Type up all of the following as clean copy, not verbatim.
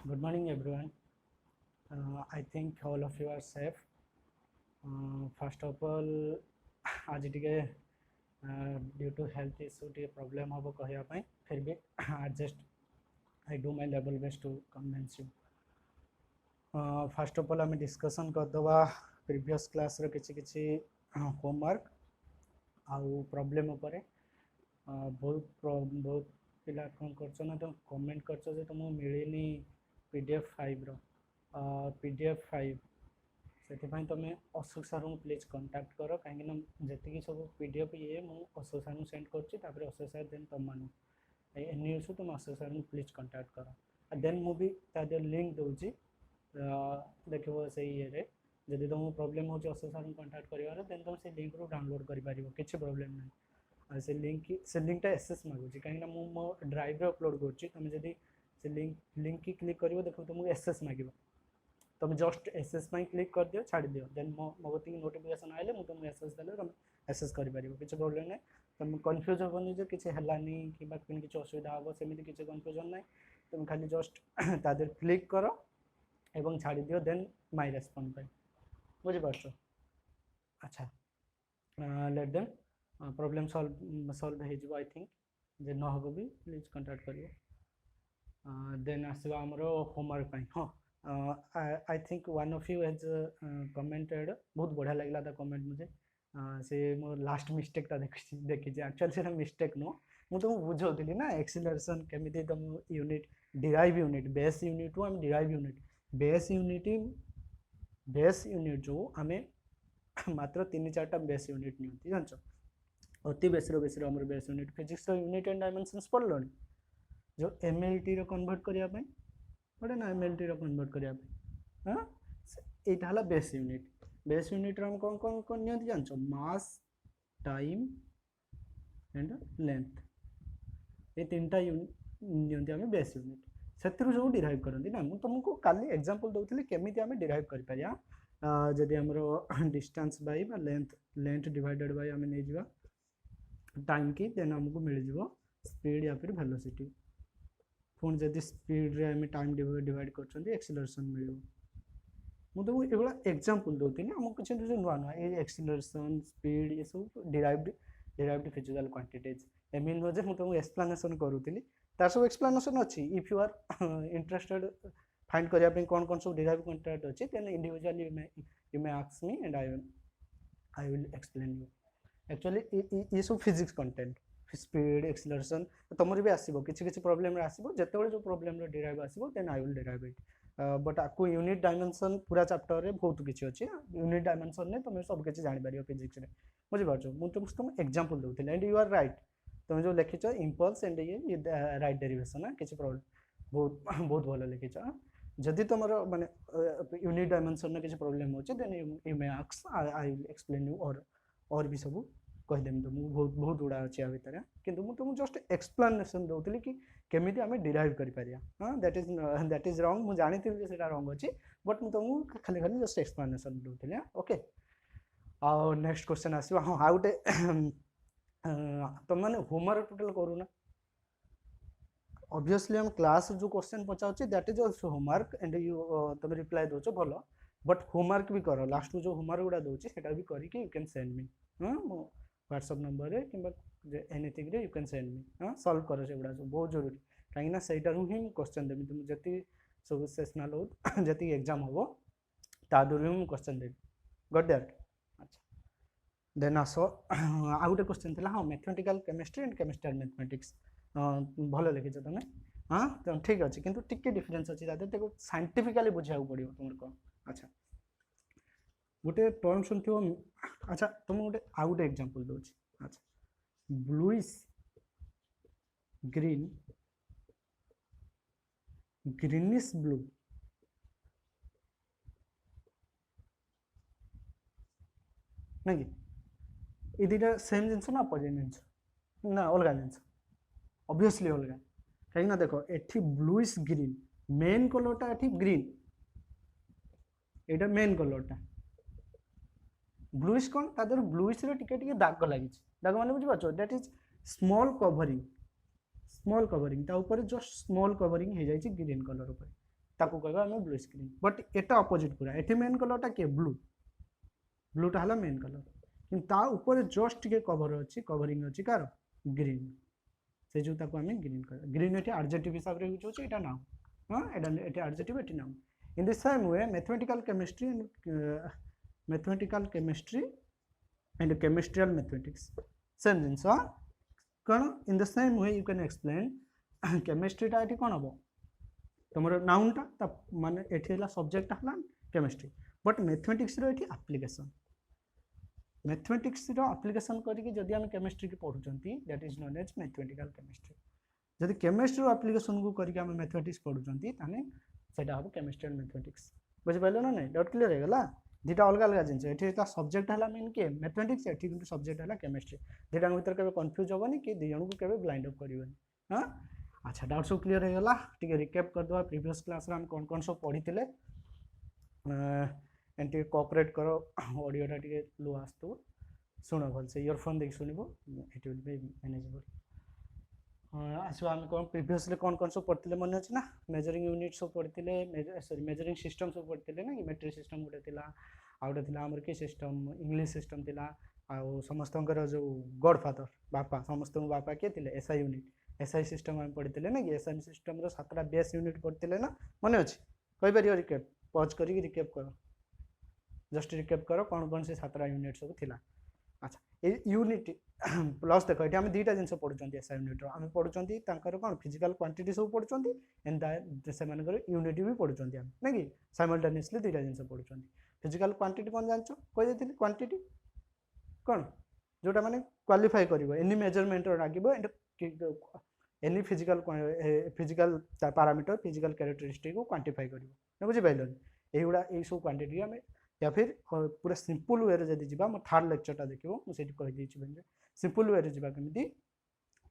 Good morning, everyone. I think all of you are safe. First of all, आज टिके due to health issue टे problem हम कहवाई फिर भी adjust I do my level best to convince you. First of all आम discussion करदे previous class रो किछि होमवर्क आउ प्रॉब्लम उपरे. बहुत बहुत पिला कौन कर ना तुम कमेंट कर तुमको मिलनी पीडीएफ 5 रो पीडीएफ 5 से तुम अशोक सार को प्लीज कंटाक्ट कर कहीं जी सब पीडीएफ ये मुझे अशोक सार को सेंड कर अशोक सार देन तुम मान एनी इशू तुम अशोक सार को प्लीज कंटाक्ट कर देन मुझे तादे लिंक दूसरी देखो से ये जदि तुमको प्रॉब्लम हो अशोक सार को कंटाक्ट कर देन तुम से लिंक रू डाउनलोड कर किसी प्रॉब्लम ना से लिंकटा एसएस मागुची कहीं मो ड्राइव अपलोड कर से लिंक की क्लिक कर देखो तुमको एसएस मांग तुम जस्ट एसएस क्लिक कर दियो छाड़ दियो देन मो गति नोटिफिकेशन आइले मुझे तुमको एसएस देले तुम एसएस कर किसी प्रॉब्लम ना तुम कन्फ्यूज हेनी जो किसी हेलानी कि किसी असुविधा हम सेमती किसी कन्फ्यूजन ना तुम खाली जस्ट तादर क्लिक कर एवं छाड़ दियो देन माय रेस्पॉन्ड पे बुझीपार. अच्छा लेट देम प्रॉब्लम सॉल्व हो आई थिंक जे न हो भी प्लीज कंटाक्ट करिए. देन आसवा आमर होमवर्क हाँ I think one of you has commented बहुत बढ़िया लगला था कमेंट मुझे से मो लास्ट मिस्टेकटा देखी एक्चुअली से मिस्टेक नो मुझे तुमको बुझाऊली ना एक्सीलरेशन केमी तुम unit derive unit base unit रू आम डिराइव यूनिट बेस यूनिट जो आम मात्र 3-4टा बेस यूनिट नहीं जान अति बेसी आम base unit physics unit and dimensions पढ़ल जो एमएलटी रो कन्वर्ट करने पड़े ना एमएलटी रो कन्वर्ट करने हाँ यहाँ है बेस यूनिट हम कौन कौन कौन नहीं जान मास टाइम एंड लेंथ ये 3टा यूनिट आम बेस यूनिट से जो डिराइव करती ना मुझे तुमको काली एग्जांपल दूसरी केमी आम डिराइव कर जदि आमर distance by length divided by आम नहीं जा टाइम की देन आमको मिल जाव स्पीड या फिर वेलोसिटी पुणी जदि स्पीड रे आम टाइम डिवाइड कर एक्सीलरेशन मिल मुझे तुमको ये एग्जांपल दूसरी आमको किसी नुआ नुआ ये एक्सीलरेशन स्पीड ये सब डिराइव्ड फिजिकल क्वांटिटीज एमिन नुह मुझे तुमको एक्सप्लेनेशन करूली तार सब एक्सप्लेनेशन अच्छी if you are interested find करने कौन कौन सब डिराइव क्वांटिटी अच्छी then individually you may ask me and I will explain you actually ये सब फिजिक्स कंटेंट स्पीड एक्सीलरेशन तुमर भी आसो किसी प्रॉब्लम आसो जिते जो प्रॉब्लम डिराइव आसो then I will derive it but आपको यूनिट डायमेंशन पूरा चैप्टर रे बहुत किसी अच्छी यूनिट डायमेंशन ने तुम सब किसी जापर फिजिक्स रे बुझीपार मुझे तुम एग्जांपल दूसरी एंड यू आर राइट तुम जो लिखिच इम्पल्स एंड ये राइट डेरिवेशन किसी प्रॉब्लम बहुत बहुत भल लिखिच जदि तुम माने यूनिट डायमेंशन किसी प्रॉब्लम हो then you may ask I will explain you और भी सब कहीदेमी तुमको बहुत बहुत गुड़ा अच्छे या भितर कि तुमको जस्ट एक्सप्लेनेशन दूसरी कि केमी आम डिराइव कर हाँ दैट इज रॉन्ग मुझे जानी थी रॉन्ग अच्छी बट मुझे तुमको खाली खाली जस्ट एक्सप्लेनेशन दूसरी ओके. आ नेक्स्ट क्वेश्चन आसो हाँ आ गए तुम मैंने होमवर्क टोटल करूना ऑब्वियसली हम क्लास जो क्वेश्चन पचाऊँ that is also homework and you तुम रिप्लाई दौच भल बट होमवर्क भी कर लास्ट जो होमवर्क गुड़ा दूसरी से भी यू कैन सेंड मी हाँ मो व्हाट्सएप नंबर रे कि एनीथिंग रे यू कैन सेंड मी हाँ सॉल्व कर से गुड़ा सब बहुत जरूरी कहीं सहीटारू ही क्वेश्चन देवी तुम जी सब सेसनाल हो जी एग्जाम हम तादूर ही मुझे क्वेश्चन देवी गट दैट. अच्छा देन आस आ गए क्वेश्चन थी हाँ mathematical chemistry and chemistry and mathematics भल लिखिच तुम हाँ तुम ठीक अच्छे किंतु टिके डिफरेन्स अच्छी देखो साइंटिफिकली बुझा पड़ो तुम कौन. अच्छा गोटे टर्म शुण अच्छा तुम गोटे आउ गोटे एग्जांपल दूसरी. अच्छा ब्लूइश ग्रीन ग्रीनिश ब्लू ना कि ये दुटा सेम जिनस ना अपोजिट जिनस ना अलग जिनस ऑब्वियसली अलग कहीं देख ये ब्लूइश ग्रीन मेन कलरटा ये ग्रीन यहाँ मेन कलरटा ब्लूइश कौन तादर ब्लूइश टिके दाग लगी दाग मैंने बुझीपार दैट इज स्मॉल कवरिंग ता ऊपर जस्ट स्मॉल कवरिंग हो जाए ग्रीन कलर ऊपर ताकू कहबा हम blue screen but Etah opposite पूरा एठी मेन कलरटा के ब्लू ब्लूटा हला मेन कलर किंतु ता ऊपर जस्ट के कवर अछि कवरिंग अछि कार ग्रीन से जो ताकू हम ग्रीन कर ग्रीन एठी एडजेक्टिव हिसाब रे यूज होछि एटा नाउन हां एटा एठी एडजेक्टिव एठी noun in the same way mathematical chemistry and chemistrial mathematics same जिंस कौन in the same way you can explain केमिस्ट्रीटा ये कौन हम तुम नाउनटा माने ये सब्जेक्ट है केमिस्ट्री बट मैथमेटिक्स ये आप्लिकेसन मैथमेटिक्स आप्लिकेसन करके जदि आम केमिस्ट्री की पढ़ुंट that is known as mathematical chemistry जदि केमिस्ट्री आप्लिकेसन को करके आम मैथमेटिक्स पढ़ुंट ताने सेटा हम केमिस्ट्री एंड मैथमेटिक्स बुझिपारे ना नहीं डाउट क्लियर होगा दुटा अलग अलग जिन ये सब्जेक्ट है मेन के मैथमेटिक्स ये सब्जेक्ट है केमिस्ट्री दुटा भर के कन्फ्यूज हेनी कि दुई जन को केवे ब्लाइंड अप कर हाँ अच्छा डाउट सब क्लियर होगा टे रिकेप करदे प्रीवियस क्लास हम कौन कौन सब पढ़ी थे एंटी कोऑपरेट करो ऑडियोटा टे लो आसो शुण भल से इयरफोन देख शुणव इट विल बी मैनेजेबल आसो आम कौन प्रीवियसली कौन कौन सब पढ़ते मन अच्छे ना मेजरिंग यूनिट सब पढ़ते सॉरी मेजरिंग सिस्टम सब पढ़ते ना कि मेट्रिक सिस्टम गोटे थी आउटे थी आमर कि सिस्टम इंग्लिश सिस्टम थी आउ समस्त जो गॉडफादर बापा समस्त बापा किए थे एसआई यूनिट एसआई सिस्टम आम पढ़ते ना कि एसआई सिस्टम रो 7टा बेस यूनिट पढ़ते ना मन अच्छे कहीपर रिकेप पज कर रिकेप कर जस्ट रिकेप कर कौन कौन से 7टा यूनिट सब थिला अच्छा ये यूनिट प्लस देख ये आम दुईटा जिन पढ़ुं एसआई यूनिट आम पढ़ुं कौन फिजिकल क्वांटिटी सब पढ़ुं एंड से यूनिट भी पढ़ुं आम ना कि साइमल्टेनियसली दुईटा जिन पढ़ुं फिजिकल क्वांटिटी कौन जान कही क्वांटिटी कौन जोटा माने क्वालिफाई कर एनी मेजरमेंट लगे any physical parameter physical characteristic को क्वांटिफाई कर बुझिपारे युवा यही सब क्वांटिटी आम या फिर पूरा सिंपल वे जब जी मो थर्ड लेक्चरटा देखो मुझे कहीदे सिंपल वे जा कमी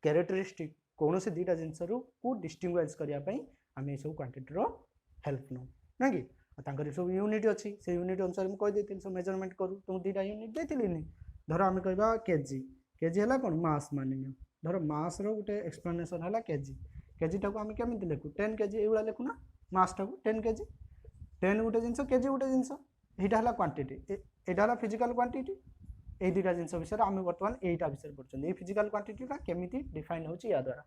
कैरेक्टरिस्टिक कौन से दुईटा जिन को डिस्टिंग्विश करने आम ये सब क्वांटिटी हेल्प नौ ना कि सब यूनिट अच्छी से यूनिट अनुसार मुझे कहीदे सब मेजरमेंट करूँ तुम दुईटा यूनिट देती धर आम कह केजी केजी है कौन मास मान धर मास रोटे एक्सप्लेनेसन है केजीटा को आम केमी लिखु 10 केजी ये लिखुना मासटा को 10 केजी 10 गोटे जिन केजी गोटे जिन यहाँ है क्वांटिटी यहाँ है फिजिकल क्वांटिटी ये दुईटा जिन विषय आम बर्तमान यहीटा विषय पढ़ुं फिजिकल क्वांटिटीटा केमी डिफाइन हो या द्वारा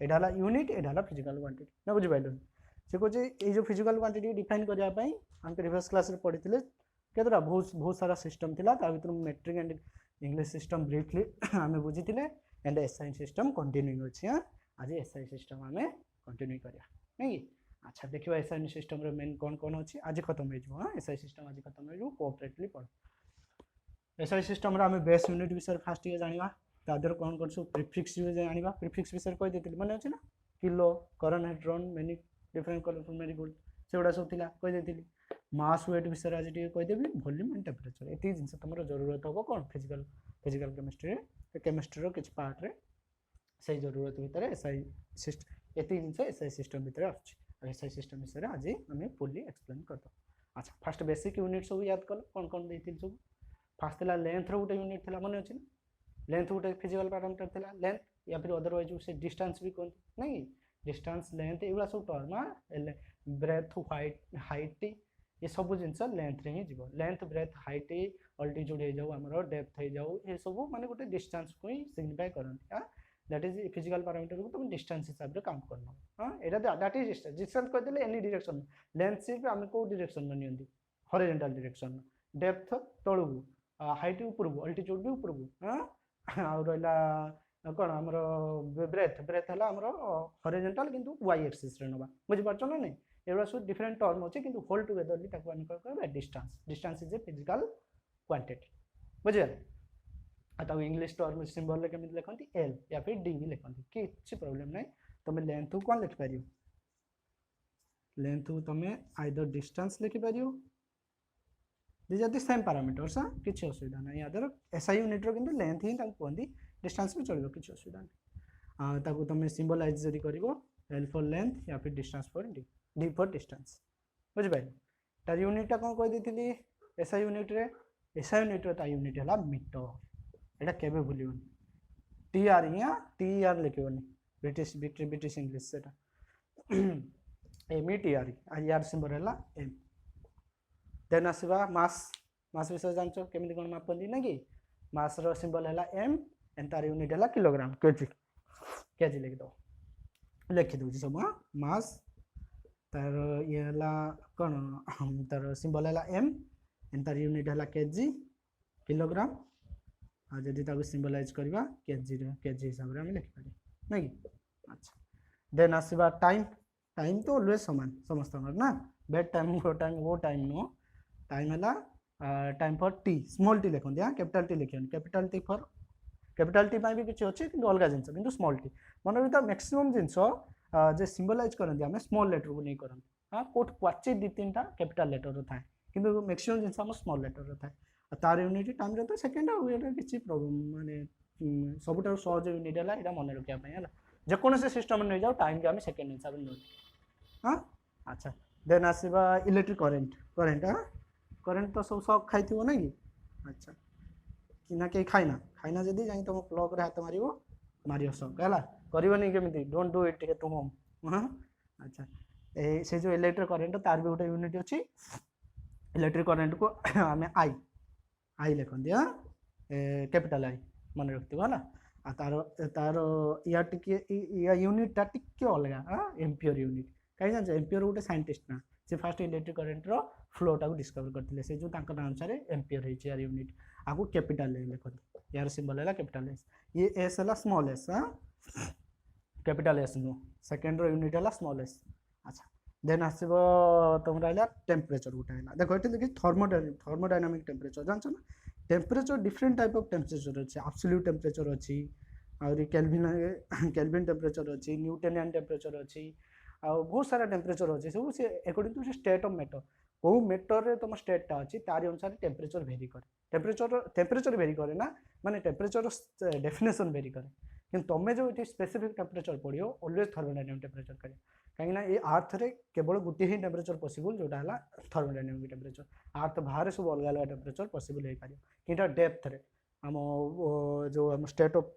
यहाँ है यूनिट यहाँ है फिजिकल क्वांटिटी ना बुझिपारे से कहे ये जो फिजिकल क्वांटिटी डिफाइन करने आम प्रीवियस क्लास पढ़ी थे केतटा बहुत सारा सिस्टम थिला भर metric and English system briefly आम बुझी एंड एसआई सिस्टम कंटिन्यू अच्छी हाँ आज एसआई सिस्टम आम कंटिन्यू करा नहीं अच्छा देखिए एसआई सिस्टम मेन कौन कौन अच्छी आज खत्म हो हाँ एसआई सिस्टम आज खत्म हो कोऑपरेटली पढ़ एसआई सिस्टम आम बेस यूनिट विषय फास्ट ये जाना तादर कौन कौन सब प्रिफिक्स जाना प्रिफिक्स विषय कहीदे मन अच्छे ना किलो करन हेड्रन मेनी डिफरेंट कलर मेरी गोल्ड से गुड़ा सब थी कहीदे मास वेट विषय आज कहीदेवी वॉल्यूम एंड टेम्परेचर ये जिन तुम जरूरत हम कौन फिजिकल केमिस्ट्री किसी पार्ट रे से जरूरत भितर एसआई सिस्टम ये जिन एसआई सिस्टम भितर एसआई सिस्टम विषय आज आम फुल्ली एक्सप्लेन करद अच्छा फास्ट बेसिक यूनिट सब याद कल कौन कौन देती सब फास्ट थी लेंथ गोटे यूनिट थी मन अच्छे लेंथ गोटे फिजिकल पैरामीटर थी लेंथ या फिर अदरवाइज से डिस्टेंस भी कहते नहीं डिस्टेंस लेंथ ये सब टर्म ब्रेथ हाइट ये सब जिन लेंथ ही जीव लेंथ ब्रेथ हाइट अल्टीट्यूड हो जाऊ आम डेप्थ हो जाऊ ये सब माने गोटे डिस्टेंस को ही सिग्निफाई करते दैट इज फिजिकल पैरामीटर को तुम डिस्टेंस हिसाब से काउंट करना हाँ यहाँ दैट इज डिस्टेंस डिस्टेंस कहते एनी डायरेक्शन लेंथ सिर्फ आम कौ डायरेक्शन में नियंती हॉरिजॉन्टल डायरेक्शन डेप्थ तलू हाइट ऊपर को अल्टीट्यूड भी ऊपर को हाँ आ रहा कौन आमर ब्रेथ है आमर हॉरिजॉन्टल किंतु वाई एक्सिस रे नवा बुझिपारछ ना नहीं एवं सब डिफरेंट टर्म अच्छे कि होल टुगेदरली कह distance distance is a physical quantity बुझे तो इंग्लिश टर्म सिंबल केमी लिखती एल या फिर डी भी लिखती किसी प्रोब्लेम ना तुम लेंथ को कौन लिखिपार लेंथ को तुम आइदर डिस्टेंस लिखिपार these are the same parameters हाँ किसी असुविधा ना यादर एसआई यूनिट रो किंतु लेंथ ही कहती डिस्टेंस भी चलो किसी असुविधा ना ताको तुम सिंबलाइज जदि कर एल फॉर लेंथ या फिर distance for D for distance बुझिपारे तार यूनिटा कौन कही एसआई यूनिट रे एसआई यूनिट रे ता यूनिट है मीटर यहाँ केवे भूलनी टीआर लिखे ब्रिटिश इंग्लिश से METR यार सिंबल है M। देन आसवा मास मास विषय जान केमी कौन मापती ना कि मास सिंबल है M एंड तार यूनिट है किलोग्राम केजी केजी लिखिदे सब मास तार ये कौन तार सिंबल है M एंड तार यूनिट है केजी किलोग्राम आ जदि ताको सिंबलाइज करबा केजी हिसाब रे हम लिखि पारे नै कि अच्छा देन आसवा टाइम टाइम तो ऑलवेज समान समस्त ना बेड टाइम वो टाइम नो टाइम है time for T small T लिखते हाँ कैपिटल टी लिखे capital T for capital T भी किसी अच्छे कि अलग जिन कि स्मॉल टी मन भी मैक्सिमम जिनस जे सिंबलाइज करते आम स्मॉल लेटर को नहीं करते हाँ कौट क्वाचित दी तीन कैपिटल लेटर थाए कि मैक्सिमम जिन स्मॉल लेटर थाए तार यूनिट टाइम तो सेकेंड किसी प्रोब्लेम माने सबुठ सहज यूनिट है यहाँ मन रखापी है जेकोसी सिस्टम नहीं जाओ टाइम के आम सेकेंड हिसाब से हाँ अच्छा देन आसवा इलेक्ट्रिक करेन्ट करेन्ट हाँ करेन्ट तो सब शक खाई ना कि अच्छा कि ना कहीं खाइना खाइना जदि जाई तुम प्लग रे हाथ मारियो मारियो शक है करनी केमी don't do it at home हाँ अच्छा से जो इलेक्ट्रिक करेन्ट तार भी गोटे यूनिट अच्छी इलेक्ट्रिक करेन्ट को आम आई लिखती हाँ कैपिटल आई मन रखिथ है तार तार या यूनिटा टी अलग हाँ एम्पियर यूनिट कहीं जान एम्पियर गोटे साइंटिस्ट ना से फास्ट इलेक्ट्रिक करेन्ट फ्लोटा को डिस्कवर करते से जो अनुसार एम्पियर है यार यूनिट आपको कैपिटल लिखते यार सिंबल है कैपिटल एस ये एस है स्मॉल एस हाँ capital s no second unit है स्मॉल एस अच्छा देन आसब तुम रहा टेम्परेचर गोटे है देखो ये देखिए थर्मोडायनामिक टेम्परेचर जानछ ना temperature different type of temperature अच्छे एब्सोल्यूट टेम्परेचर अच्छी आउरी केल्विन टेम्परेचर अच्छी न्यूटोनियन टेम्परेचर अच्छी आ बहुत सारा टेम्परेचर अच्छे सब से according to state of matter कौ मैटर रे तुम स्टेटा अच्छी तार अनुसार टेम्परेचर भेरी करे टेम्परेचर भेरी करे ना माने टेम्परेचर डेफिनेशन भेरी करे कि तुम्हें जो ये स्पेसिफिक टेम्परेचर पड़ो ऑलवेज थर्मोडायनामिक टेम्परेचर करे कहीं ये अर्थ रे केवल गोटे ही टेम्परेचर पॉसिबल जोटा है थर्मोडायनामिक टेम्परेचर अर्थ बाहर सब अलग अलग टेम्परेचर पॉसिबल हो पार कि डेप्थ रे आम जो आम स्टेट ऑफ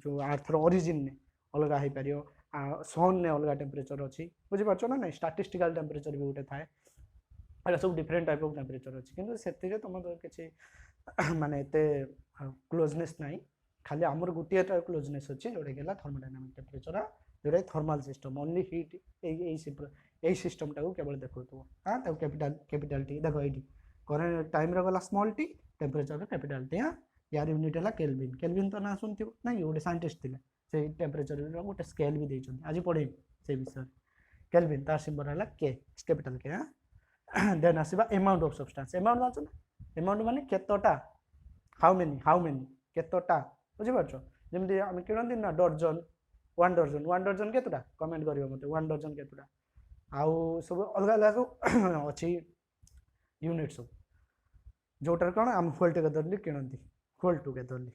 जो अर्थ ओरिजिन ने अलग हो पार सन ने अलग टेम्परेचर अच्छी बुझीपार ना ना स्टाटिस्टिकल टेम्परेचर भी गोटे थाए एटा सब डिफरेंट टाइप ऑफ टेम्परेचर अच्छी किंतु से तुम तो किसी माने एते क्लोजनेस ना खाली आमर गोटे क्लोजनेस अच्छी जोटा कि थर्मोडायनामिक टेम्परेचर जोटा थर्माल सिस्टम ओनली हिट यही सिस्टम टाक केवल देखो हाँ कैपिटल टी देखो ये करेन्ट टाइम गला small T temperature capital T हाँ यार यूनिट है केल्विन केल्विन तो ना शुणि ना गोटे साइंटिस्ट थे से टेम्परेचर गोटे स्केल भी देते आज पढ़े से विषय केल्विन तार सिंबल है के कैपिटल के हाँ देन आसवा अमाउंट ऑफ सब्सटेंस अमाउंट जान ना अमाउंट माने केतटा हाउ मेनी केतटा बुझीपार जमी आम किणती ना डर्जन वन डर्जन केतटा कमेंट कर मत वन डर्जन केतटा आउ सब अलग अलग सब अच्छी यूनिट सब जोटार कौन आम होल टुगेदरली किणती होल टुगेदरली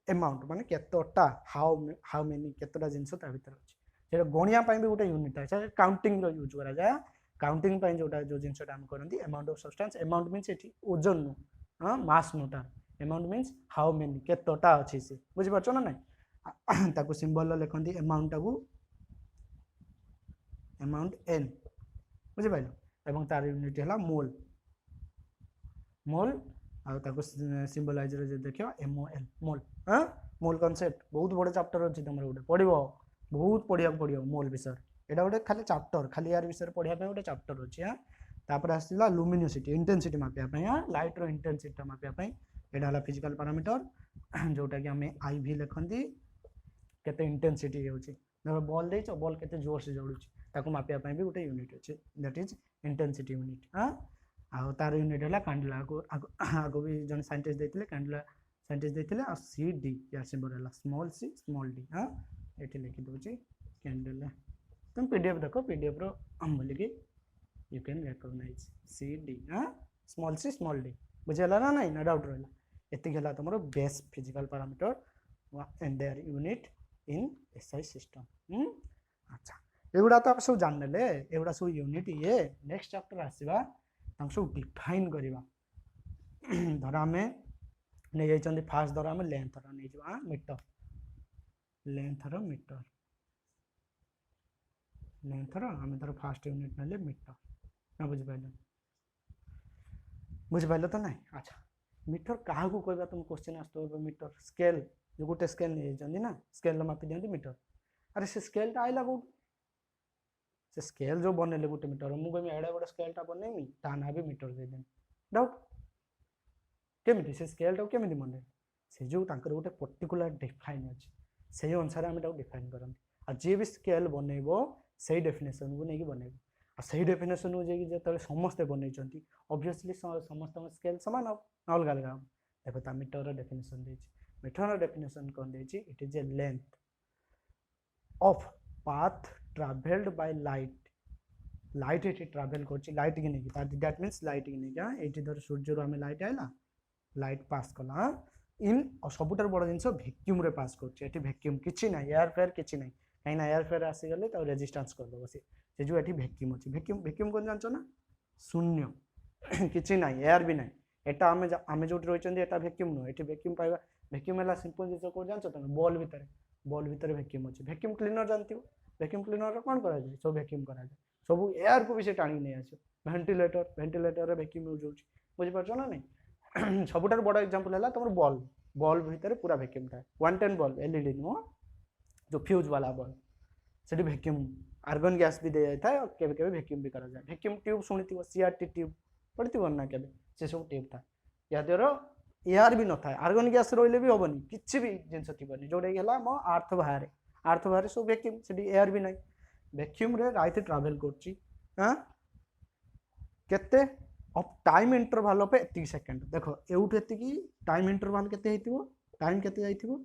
अमाउंट माने केतटा हाउ मेनी केतटा जिनस भर अच्छे गणिया भी गोटे यूनिट है काउंटिंग यूज करा जाए काउंटिंग जोटा जो जिनसा आम करती amount of substance amount means ये ओजन नु हाँ मास नोटा अमाउंट मीन्स हाउ मेनी केतटा अच्छी से बुझीपार ना ना ताको सिंबल लिखती अमाउंट टाकू अमाउंट एन बुझीपार एवं तार यूनिट है मोल मोल आको सिंबलाइज देखिए MOL मोल हाँ मोल कॉन्सेप्ट बहुत बड़े चैप्टर अच्छी तुम गोटे पढ़ बहुत पढ़ा पड़ो मोल विषय यहाँ गोटे खाली चैप्टर खाली यार विषय पढ़ाई गोटे चैप्टर अच्छी हाँ तापर आसला लुमिनोसिटी इंटेंसिटी मापिया हाँ लाइट रो इंटेंसिटी मापिया यहाँ है फिजिकल पैरामीटर जोटा कि आम IV लिखती केते इंटेंसिटी हो बॉल देच बॉल केते जोर से जड़ुची ताको मापिया भी गोटे यूनिट अच्छे दैट इज इंटेंसिटी यूनिट हाँ आउ तार यूनिट है कैंडेला आगो भी जन साइंटिस्ट देते कैंडेला साइंटिस्ट देते CD यार सिंबल है स्मॉल c स्मॉल d हाँ ये लिखी दूसरी कैंडेला तुम PDF देखो PDF रो बोलिकी यू कैन रिकॉग्नाइज CD हाँ स्मॉल c स्मॉल d बुझेगा ना नहीं ना डाउट रहा एति है तुम base physical parameter and their unit in SI system अच्छा एगुड़ा तो आप सब जानने एगुड़ा सब यूनिट ये नेक्स्ट चैप्टर आसवा सब डिफाइन करवा धर आम नहीं जाइए फास्ट धर आम लेंथ नहीं मीटर लेंथ मीटर लेंथ आम धर फास्ट यूनिट ना मीटर ना बुझिपाल बुझिपाल तो ना। अच्छा मीटर क्या कहवा तुम क्वेश्चन आसो मीटर स्केल जो गोटे स्केल नहीं ना स्केल मापी दिखती मीटर अरे से स्केलटा आइला कौट से स्केल जो बनइले गोटे मीटर मुझे कहमी एड़े बड़े स्केलटा बनइमी ता ना भी मीटर देदेमी डाउट केमी से स्केलटा केमी बनइले से जो गोटे पर्टिकुलर डिफाइन अच्छे से अनुसार आम डिफाइन करते आ जी भी स्केल बनइब से डेफिनेसन को लेकिन बनइब आ से डेफिनेसन को जो समस्ते बनई ऑब्वियसली समस्त स्केल सामान हम अलग अलग हम देखो ता मीटर डेफिनेसन मीटर डेफिनेसन कौन देती it is a length of path travelled by light light ये ट्रावेल कर लाइट की नहीं दैट मीन्स लाइट की नहीं ये धर सूर्य आम लाइट आइला लाइट पास कला इन सबुठ बड़ जिन भैक्यूम रे पास कर भैक्यूम किसी ना एयर फेयर किसी ना कहीं एयर फेयर आसीगले रेजिस्टेंस करदेव से जो ये भैक्यूम अच्छी भैक्यूम भैक्यूम कौन जान ना शून्य किसी ना एयर भी ना एटा आम जो रही भैक्यूम नुह ये भैक्यूम पाइबा भैक्यूम है सिंपल जिन कौन जान तुम बॉल भितर भैक्यूम अच्छे भैक्यूम क्लीनर जानते भैक्यूम क्लीनर कौन कराए सब भैक्यूम कराए सब एयर को भी से टाणी नहीं आस भेन्टिलेटर भेन्टिलेटर भैक्यूम यूज हो बुझीपार ना नहीं सबुठ बड़ एग्जांपल है तुम बल्ब बल्ब भितर पूरा भैक्यूम था 110 बल्ब एलईडी नुह जो फ्यूज वाला बल्ब से भैक्यूम आर्गन गैस भी दे जाता है और केवे भैक्यूम भी करा जाए भैक्यूम ट्यूब शुणी सीआरटी ट्यूब पढ़ी ना के से सब ट्यूब था या द्वारा एयर भी न था आर्गन गैस रही भी हेनी किसी भी जिनस थी जोटा कि मो आर्थ बाहर सब भैक्यूम से एयर भी ना भैक्यूम रे लाइट ट्रावेल करते ऑफ टाइम इंटरवल ऑफ एति सेकंड देखो एउठ एति टाइम इंटरवल केते टाइम केते जाइथिबो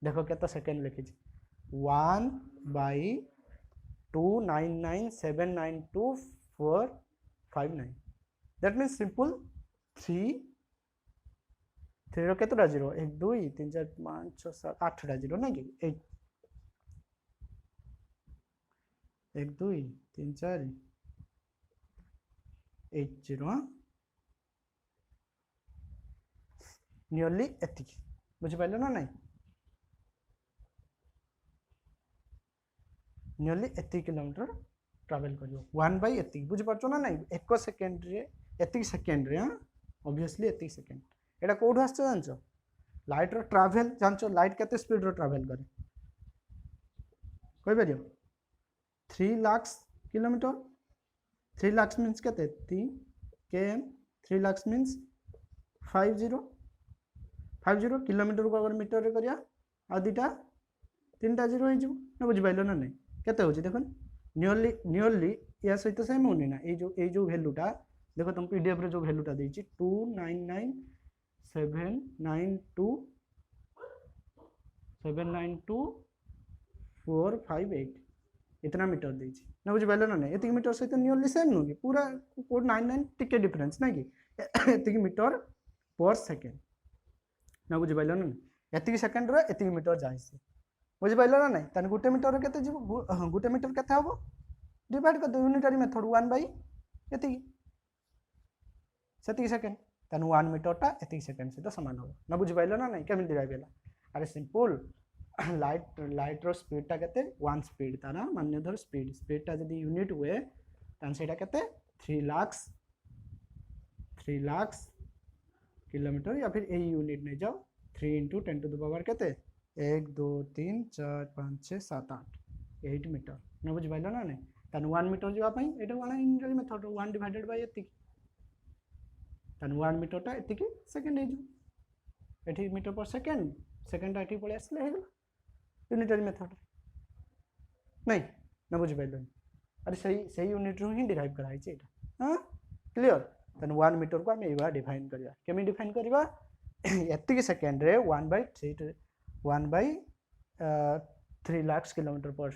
देखो केते सेकंड लिखी 1/299792459 दैट मीन्स सिंपल 3 केतटा जीरो 1 2 3 4 5 6 7 8टा जीरो ना कि 1 2 3 4 8 जीरो नियरली एति बुझिपारे ना नहीं नियरली एति किलोमीटर ट्रावेल कर 1/एति बुझिपार ना नहीं 1 सेकेंड रे एति सेकेंड रे ऑब्वियसली एति सेकेंड एटा कोड आछ जानचो लाइट रो ट्रैवल जानचो लाइट केते स्पीड रो ट्रैवल करे कोई परियो 3 लाख किलोमीटर 3 लाख मीन्स केते 3 km 3 लाख मीन्स 50 किलोमीटर को अगर मीटर रे करिया आ दुटा 3टा जीरो हो ना बुझिपाइलो ना नहीं केते होची देखो नियरली या सहित सेम होनी ना ये जो वैल्यूटा देखो तुम पीडीएफ रे जो वैल्यूटा देछि 299,792,458 इतना मीटर देछि ना बुझिपाइलो ना नहीं एति मीटर सहित नियरली सेम नु कि पूरा 499 टिके डिफरेंस ना कि एति मीटर पर सेकेंड ना बुझिपाइलो ना एति सेकेंड रे एति मीटर जाइसे बुझिपाइलो ना नहीं तने गुटे मीटर केते जीवो गुटे मीटर केते हबो डिवाइड कर दो यूनिटरी मेथड 1/एति सेति सेकेंड तने 1 मीटरटा एति सेकेंड से तो समान हो ना बुझिपाइलो ना नहीं केमि डिराइव होला अरे सिंपल लाइट रो स्पीडटा केते 1 स्पीड तारा मान्य धर स्पीडटा जदी यूनिट हुए तन सेटा केते 3 लाख किलोमीटर या फिर ए यूनिट नहीं जाओ 3 × 10 टू द पावर केते 1 2 3 4 5 6 7 8 8 मीटर ना बुझिपाइलो ना नहीं तन 1 मीटर जीवा पई एटा वाला यूनिटरी मेथड 1/एति तन 1 मीटरटा एति सेकेंड हे जो एठी मीटर पर सेकेंड सेकेंड एठी पळे आसले हे यूनिटरी मेथड नहीं ना बुझिपाइलो अरे सही यूनिट रू ही डिराइव कराई छै एटा हां क्लियर तन 1 मीटर को हम एबा डिफाइन करिया केमि डिफाइन करिवा एति सेकेंड रे 1/3 लाख किलोमीटर पर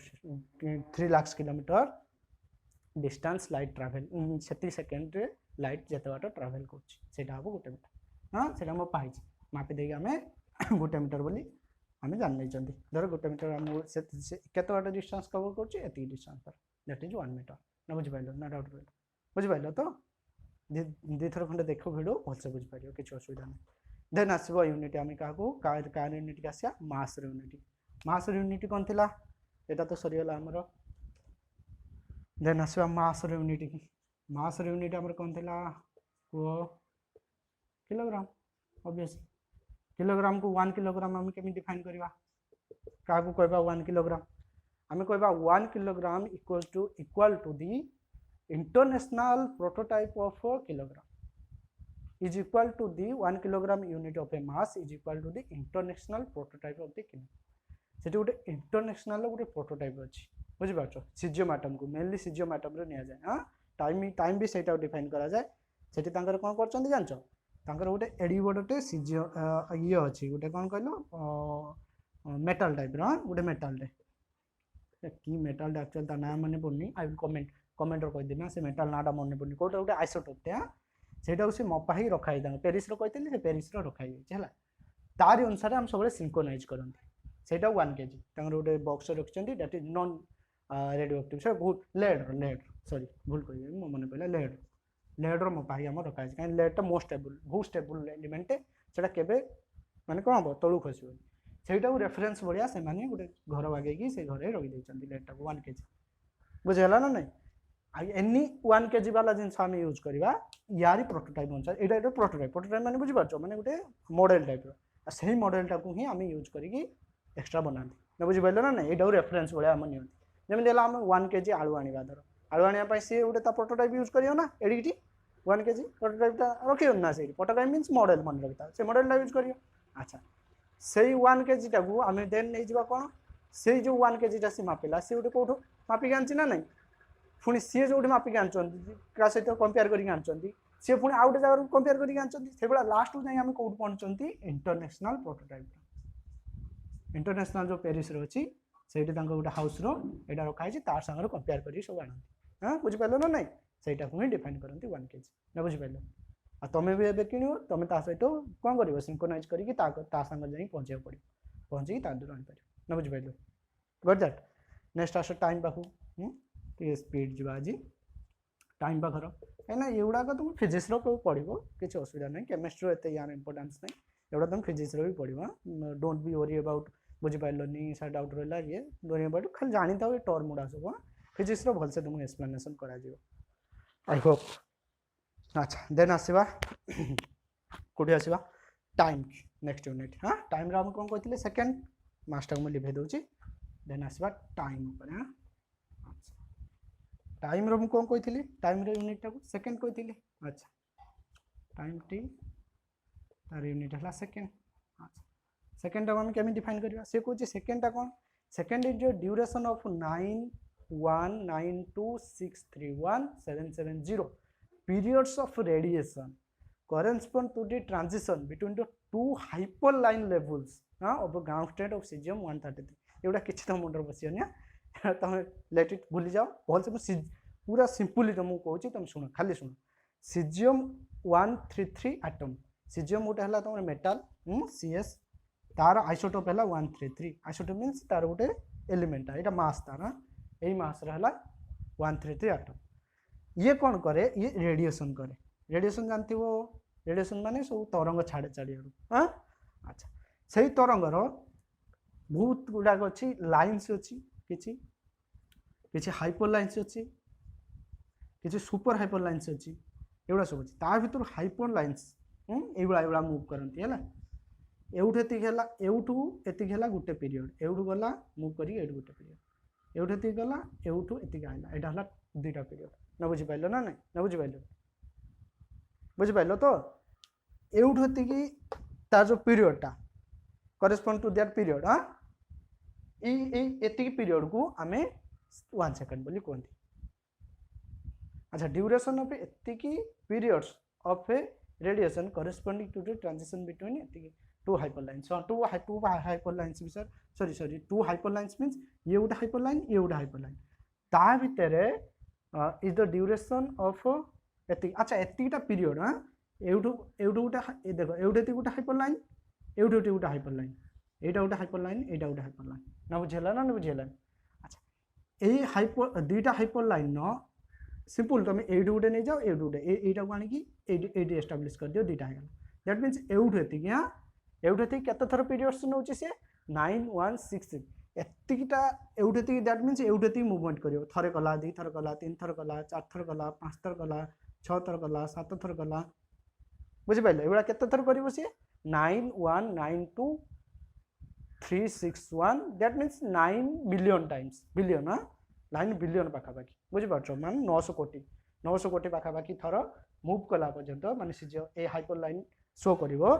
3 lakh kilometre distance light travel सेति सेकेंड रे लाइट जते बाट ट्रैवल करछि सेटा हबो गोटे मीटर हां सेटा हम पाइ मापि देगा हमें गोटे मीटर बोली हमें जान नै चंदी धर गोटे मीटर हम केते बाट डिस्टेंस कवर करछि एति डिस्टेंस पर दैट इज 1 मीटर ना बुझि पाइलो ना डाउट पाइलो बुझि पाइलो तो दी थर खंडे देखो वीडियो भलसे बुझि पारियो किछ असुविधा नै देन आसबो यूनिट आमे काको कार यूनिट आसिया मास यूनिट कौन थिला एटा तो सरी गला हमरो देन आसवा मास यूनिट की मास यूनिट आमर कौन थिला को किलोग्राम ऑब्वियसली किलोग्राम को 1 किलोग्राम आम केमी डिफाइन करवा क्या कहबा 1 किलोग्राम आम कहबा 1 kilogram equal to the international prototype of kilogram is equal to the 1 kilogram unit of a mass is equal to the international prototype of the kilogram सेठी गोटे international गोटे प्रोटोटाइप अच्छी बुझिपार सीजियम आटम को mainly caesium atom रे निया जाए हाँ time भी सेटा डिफाइन करा जाए सेठी तांकर कोन करचंदी जानचो तांकर गोटे एडी बडटे सीजियम ये अच्छी गोटे कोन कहलो मेटल टाइप रो गोटे मेटल रे की मेटल एक्चुअल ता नाम माने पड़नी आई विल कमेंट रो कह देना से मेटल नाटा मन पड़नी कोटा गोटे आइसोटोप ते हां सेटा से मपाही रखाई पेरिस कहते पेरिस रखाई है तारी अनुसार आम सब सिंक्रोनाइज करते सेटा 1 kg तंगर गोटे बॉक्स रखिंट that is non radioactive से बहुत लेड सॉरी भूल कह मो मन पड़ा लेड मपाही आम रखाई कहीं लेडटा मोस्ट स्टेबल बहुत स्टेबल एलिमेंट से माने कौन हम तलू खस से रेफरेन्स भाया से गोटे घर बागेकी से घर रखी लेडटा को 1 kg बुझेगा ना नहीं एनी 1 kg वाला जिनस आम यूज करवा यारी प्रोटोटाइप अनुसार यहाँ प्रोटोटाइप माने बुझीपार माने गोटे मॉडल टाइप से मॉडलटा को ही आम यूज करके एक्सट्रा बनाती ना बुझीपारे ना यहाँ रेफरेन्स भाया आम नियंती जमी आम 1 kg आलू आने धर आलू आने सी गोटे प्रोटोटाइप यूज कर ना एडिटी 1 kg प्रोटोटाइपटा रखियो ना से प्रोटोटाइप मीन्स मॉडल मन रखता से मॉडलटा यूज कर अच्छा से 1 kg टाक आम देन नहीं जावा कौन से जो 1 kg सी मापिला सी गोटे कौटू मापिक आनी ना नहीं पुणी सी जो मापिक आना सहित कंपेयर करके सी पुणी आउ गोटे जगह कंपेयर करके लास्ट को आम कौट पहुँचती इंटरनेशनल प्रोटोटाइप इंटरनेशनल जो पेरिस अच्छी से गोटे हाउस रोटा रखाई तार सागर कंपेयर कर सब आनती हाँ बुझीपार ना ना सहीटा को ही डिफाइन करती 1 kg ना बुझीपार आ तुम भी एवं किण तुम सहित कौन कर सिंक्रोनाइज करके सागर जा पहुँचे पड़ो पहुँची दूर आनीपर ना बुझीपार गट दैट नेक्स्ट आस टाइम पाखु स्पीड जी आज टाइम पाखर कहीं एगुड़ाक तुम फिजिक्स पढ़ो किसी असुविधा ना केमिस्ट्री एत यार इंपोर्टान्स नहीं एगुड़ा तुम फिजिक्स भी पढ़ो डोंट बी वरी अबाउट बुझीपारे सा डाउट रहा ये वरी अबाउट खाली जानी था टर्म गुड़ा सब फिजिक्स भलसे तुमको एक्सप्लेनेशन कर आई होप अच्छा देन आसवा कौटी आसवा टाइम नेक्स्ट यूनिट हाँ टाइम आम कौन कहते सेकेंड मासटा को लिभे दूसरी देन आसवा टाइम हाँ टाइम रो कौन कही टाइम यूनिट टाक सेकेंड कही अच्छा टाइम टी तार यूनिट है सेकेंड अच्छा सेकेंड टाक आम केमी डिफाइन करवा से कौन सेकेंड टा कौन second is your duration of 91926317770 periods of radiation correspond to the transition between the two hyperline levels of ground state of cesium 133 एगुड़ा किसी तुम मुंडर बसिया तुम लेट इट भूली जाओ भल से पूरा सिंपली तुमको कहूँ तुम शुण खाली शुण सीजियम 133 आटम सीजियम गोटे है तुम मेटाल CS तार आइसोटोप है 133 आइसोटोप मीन्स तार गोटे एलिमेंटा यहाँ मास तार यही मास रहा 133 आटम ये कौन करे ये रेडिएशन करे रेडिएशन जानती हो रेडिएशन माने सब तरंग छाड़े चारियारू हाँ अच्छा से तरंगर बहुत गुड़ाक अच्छी लाइन्स अच्छी किसी किसी हाइपर लाइन्स अच्छी किसी सुपर हाइपर लाइन्स अच्छी एगुड़ा सब अच्छी ता भर हाइपर लाइन्स एगुड़ा मुव करती है एवठे एवठू एतिक है गोटे पीरियड एवठू गला मुव कर गोटे पीरियड एवठे गला एवठू एतिक आइला यहाँ है दुईटा पीरियड ना बुझीपार ना ना ना बुझीपार तो एवठू एतिक तार जो पीरियडटा करेस्पॉन्ड टू दैट पीरियड हाँ एतिक पीरियड को आम 1 सेकेंड बोली कहती अच्छा ड्यूरेशन ऑफ एतिक periods of a radiation corresponding to the transition between एतिक two hyperlines two hyperlines sorry sorry two hyperlines means ये गोटे हाइपरलाइन ये गोटे हाइपरलाइन ता भितर इज द ड्यूरेशन ऑफ एतिक अच्छा एतिकटा पीरियड हाँ एवठू गोटे देख एवठे गोटे हाइपरलाइन एवठे गोटे हाइपरलाइन एटा गोटे हाइपरलाइन एटा गोटे हाइपरलाइन ना बुझेला ना बुझेला अच्छा यही हाइपर दुईटा हाइपरलाइन न सिंपल तुम एटू गोटे नहीं जाओ एटू गोटे एटा को आनिकी एटी एस्टाब्लिश कर दियो दुईटा है दैट मीन्स एवठू एतिक हाँ एवठू एतिक केते थर पीरियड्स नौची से 9163 एतिकिटा एउठे दैट मीन्स एउठे मूवमेंट करियो थरे कला दी थर कला तीन थर कला चार थर कला पांच थर कला छ थर कला सात थर कला बुझी पाइले एबा केते थर करिवो सी 9192 361 that means 9 billion times billion 9 billion पाखा पाखी बुझी पाछो मान 900 कोटी पाखा पाखी थर मूव कला पर्यंत माने से जो ए हाइपर लाइन शो करिवो